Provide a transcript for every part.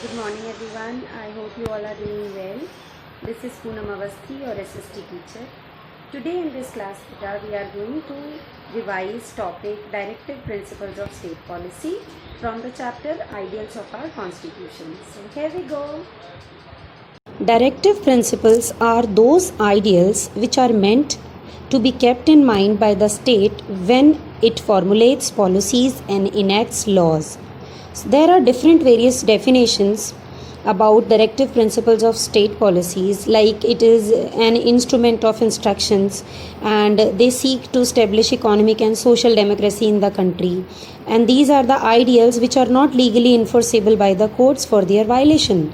Good morning everyone. I hope you all are doing well. This is Poonam Avasthi, your SST teacher. Today in this class we are going to revise topic Directive Principles of State Policy from the chapter Ideals of our Constitution. So here we go. Directive principles are those ideals which are meant to be kept in mind by the state when it formulates policies and enacts laws. So there are different various definitions about directive principles of state policies, like it is an instrument of instructions and they seek to establish economic and social democracy in the country, and these are the ideals which are not legally enforceable by the courts for their violation.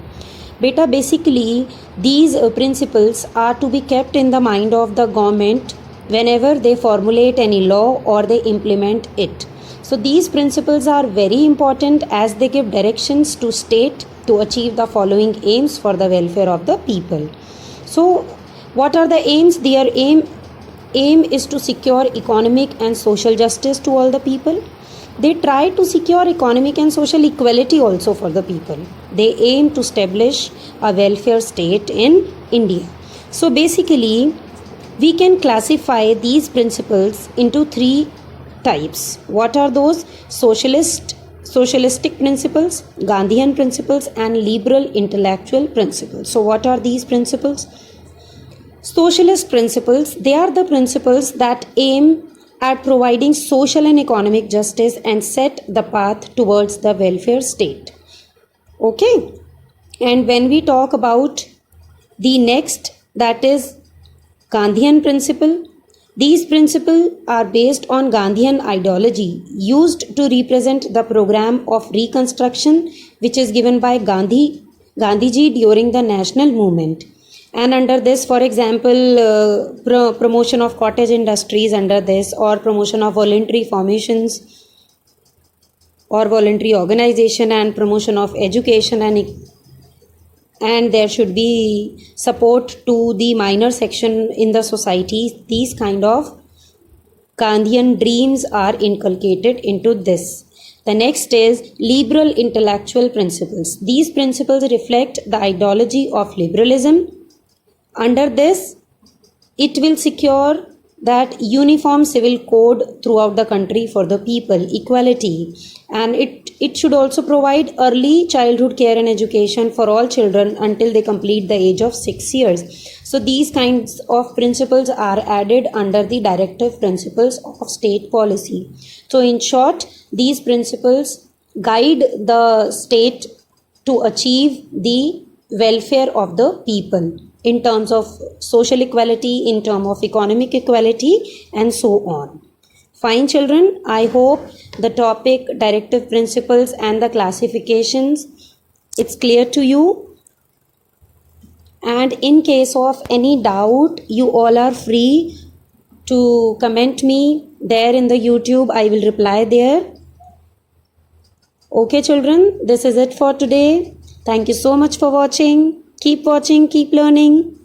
Beta, basically these principles are to be kept in the mind of the government whenever they formulate any law or they implement it. So these principles are very important as they give directions to state to achieve the following aims for the welfare of the people. So what are the aims? Their aim is to secure economic and social justice to all the people. They try to secure economic and social equality also for the people. They aim to establish a welfare state in India. So basically we can classify these principles into three types. What are those? Socialistic principles, Gandhian principles, and liberal intellectual principles. So what are these principles? Socialist principles, they are the principles that aim at providing social and economic justice and set the path towards the welfare state. Okay, and when we talk about the next, that is Gandhian principle, these principles are based on Gandhian ideology used to represent the program of reconstruction which is given by Gandhiji during the national movement. And under this, for example, promotion of cottage industries under this, or promotion of voluntary formations or voluntary organization, and promotion of education, and there should be support to the minor section in the society. These kind of Gandhian dreams are inculcated into this. The next is liberal intellectual principles. These principles reflect the ideology of liberalism. Under this, it will secure that uniform civil code throughout the country for the people, equality, and it should also provide early childhood care and education for all children until they complete the age of 6 years. So these kinds of principles are added under the directive principles of state policy. So in short, these principles guide the state to achieve the welfare of the people in terms of social equality, in terms of economic equality, and so on. Fine children, I hope the topic directive principles and the classifications, it's clear to you. And in case of any doubt, you all are free to comment me there in the YouTube. I will reply there. Okay children, this is it for today. Thank you so much for watching. Keep watching, keep learning.